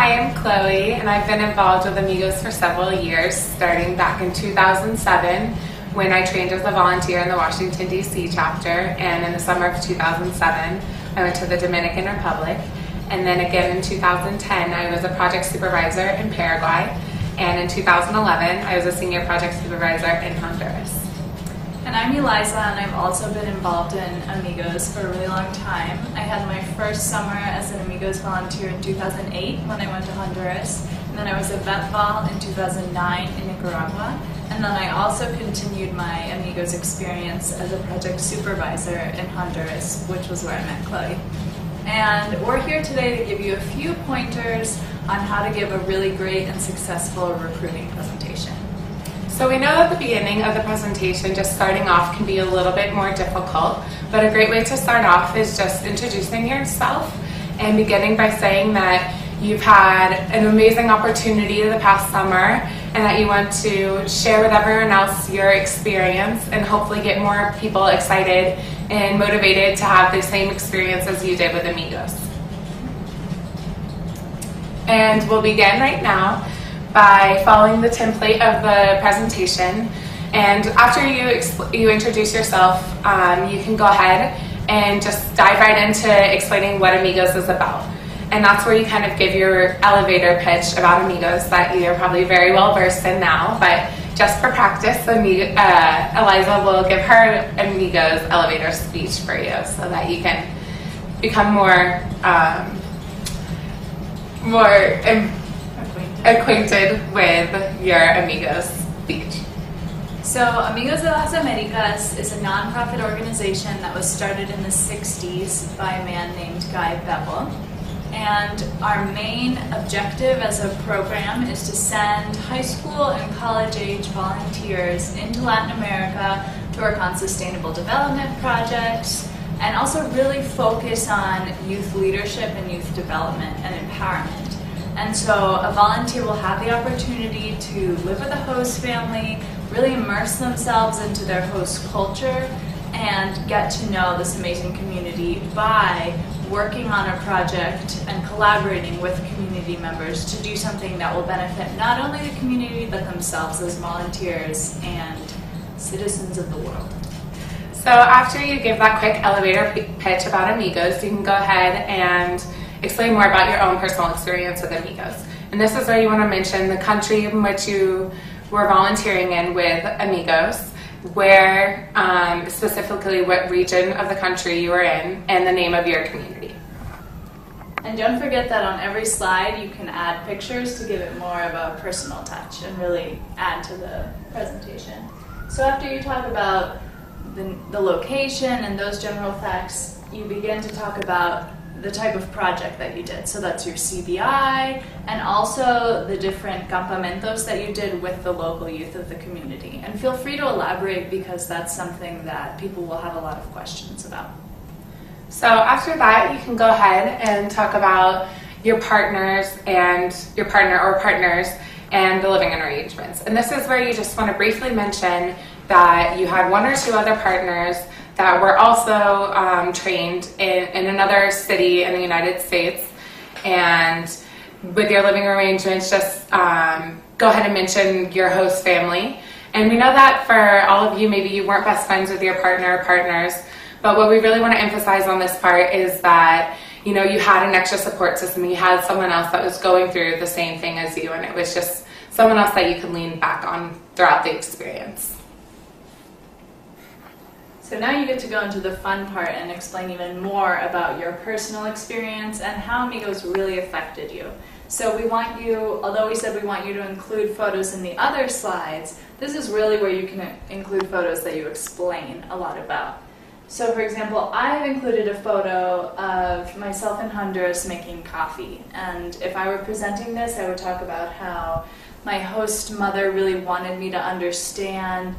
Hi, I'm Chloe, and I've been involved with Amigos for several years, starting back in 2007 when I trained as a volunteer in the Washington, D.C. chapter, and in the summer of 2007 I went to the Dominican Republic, and then again in 2010 I was a project supervisor in Paraguay, and in 2011 I was a senior project supervisor in Honduras. And I'm Eliza, and I've also been involved in Amigos for a really long time. I had my first summer as an Amigos volunteer in 2008 when I went to Honduras, and then I was a vet vol in 2009 in Nicaragua, and then I also continued my Amigos experience as a project supervisor in Honduras, which was where I met Chloe. And we're here today to give you a few pointers on how to give a really great and successful recruiting presentation. So we know that the beginning of the presentation, just starting off, can be a little bit more difficult, but a great way to start off is just introducing yourself and beginning by saying that you've had an amazing opportunity the past summer and that you want to share with everyone else your experience and hopefully get more people excited and motivated to have the same experience as you did with Amigos. And we'll begin right now by following the template of the presentation, and after you introduce yourself, you can go ahead and just dive right into explaining what Amigos is about. And that's where you kind of give your elevator pitch about Amigos that you're probably very well versed in now, but just for practice, Eliza will give her Amigos elevator speech for you so that you can become more acquainted with your Amigos speech. So Amigos de las Americas is a nonprofit organization that was started in the 60s by a man named Guy Bevel. And our main objective as a program is to send high school and college age volunteers into Latin America to work on sustainable development projects and also really focus on youth leadership and youth development and empowerment. And so a volunteer will have the opportunity to live with a host family, really immerse themselves into their host culture, and get to know this amazing community by working on a project and collaborating with community members to do something that will benefit not only the community but themselves as volunteers and citizens of the world. So after you give that quick elevator pitch about Amigos, you can go ahead and explain more about your own personal experience with Amigos. And this is where you want to mention the country in which you were volunteering in with Amigos, where specifically what region of the country you were in, and the name of your community. And don't forget that on every slide you can add pictures to give it more of a personal touch and really add to the presentation. So after you talk about the location and those general facts, you begin to talk about the type of project that you did. So that's your CBI and also the different campamentos that you did with the local youth of the community. And feel free to elaborate because that's something that people will have a lot of questions about. So after that, you can go ahead and talk about your partners and your partner or partners and the living arrangements. And this is where you just want to briefly mention that you had one or two other partners that were also trained in another city in the United States, and with your living arrangements, just go ahead and mention your host family. And we know that for all of you, maybe you weren't best friends with your partner or partners, but what we really want to emphasize on this part is that you had an extra support system. You had someone else that was going through the same thing as you, and it was just someone else that you can lean back on throughout the experience. So now you get to go into the fun part and explain even more about your personal experience and how Amigos really affected you. So we want you, although we said we want you to include photos in the other slides, this is really where you can include photos that you explain a lot about. So for example, I've included a photo of myself in Honduras making coffee. And if I were presenting this, I would talk about how my host mother really wanted me to understand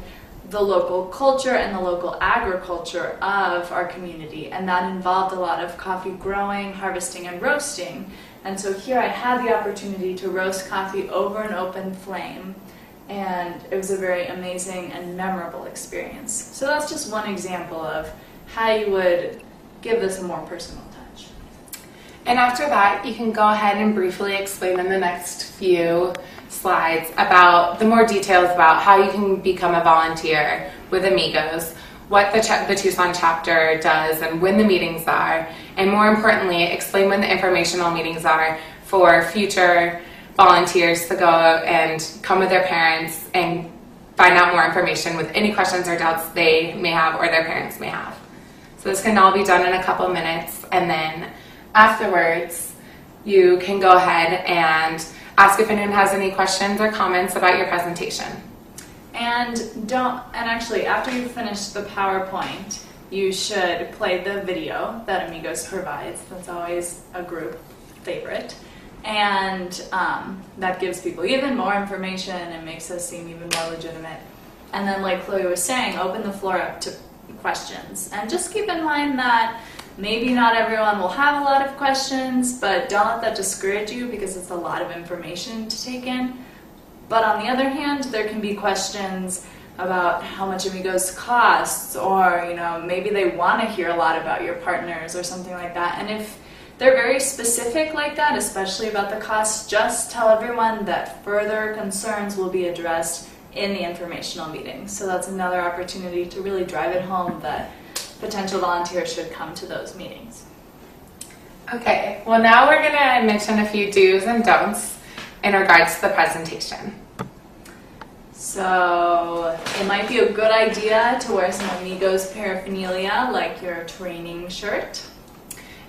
the local culture and the local agriculture of our community, and that involved a lot of coffee growing, harvesting, and roasting. And so here I had the opportunity to roast coffee over an open flame, and it was a very amazing and memorable experience. So that's just one example of how you would give this a more personal touch. And after that, you can go ahead and briefly explain in the next few slides about the more details about how you can become a volunteer with Amigos, what the Tucson chapter does and when the meetings are, and more importantly, explain when the informational meetings are for future volunteers to go and come with their parents and find out more information with any questions or doubts they may have or their parents may have. So this can all be done in a couple minutes, and then afterwards you can go ahead and ask if anyone has any questions or comments about your presentation. And actually, after you finish the PowerPoint, you should play the video that Amigos provides. That's always a group favorite. And that gives people even more information and makes us seem even more legitimate. And then, like Chloe was saying, open the floor up to questions. And just keep in mind that maybe not everyone will have a lot of questions, but don't let that discourage you because it's a lot of information to take in. But on the other hand, there can be questions about how much Amigos costs, or maybe they want to hear a lot about your partners or something like that. And if they're very specific like that, especially about the costs, just tell everyone that further concerns will be addressed in the informational meeting. So that's another opportunity to really drive it home that potential volunteers should come to those meetings. Okay, well now we're going to mention a few do's and don'ts in regards to the presentation. So it might be a good idea to wear some Amigos paraphernalia like your training shirt.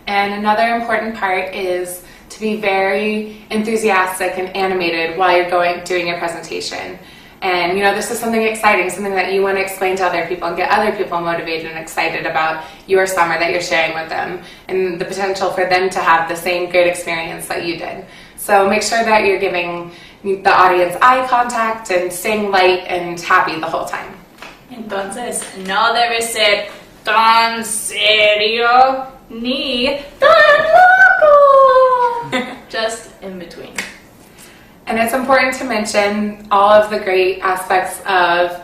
And another important part is to be very enthusiastic and animated while you're doing your presentation. And this is something exciting, something that you want to explain to other people and get other people motivated and excited about your summer that you're sharing with them and the potential for them to have the same great experience that you did. So make sure that you're giving the audience eye contact and staying light and happy the whole time. Entonces, no debe ser tan serio ni tan loco. Just in between. And it's important to mention all of the great aspects of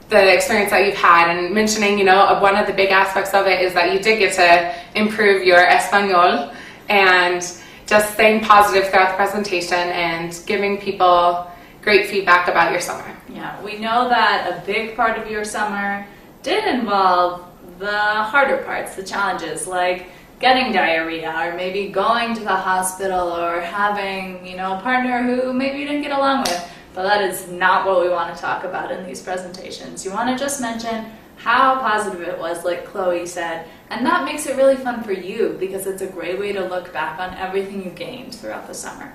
the experience that you've had, and mentioning, one of the big aspects of it is that you did get to improve your Espanol, and just staying positive throughout the presentation and giving people great feedback about your summer. Yeah, we know that a big part of your summer did involve the harder parts, the challenges, like getting diarrhea, or maybe going to the hospital, or having, a partner who maybe you didn't get along with. But that is not what we want to talk about in these presentations. You want to just mention how positive it was, like Chloe said, and that makes it really fun for you because it's a great way to look back on everything you gained throughout the summer.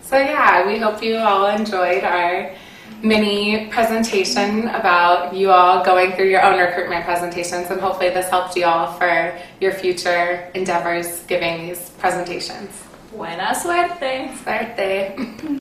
So yeah, we hope you all enjoyed our mini presentation about you all going through your own recruitment presentations, and hopefully this helped you all for your future endeavors giving these presentations. Buena suerte! Suerte!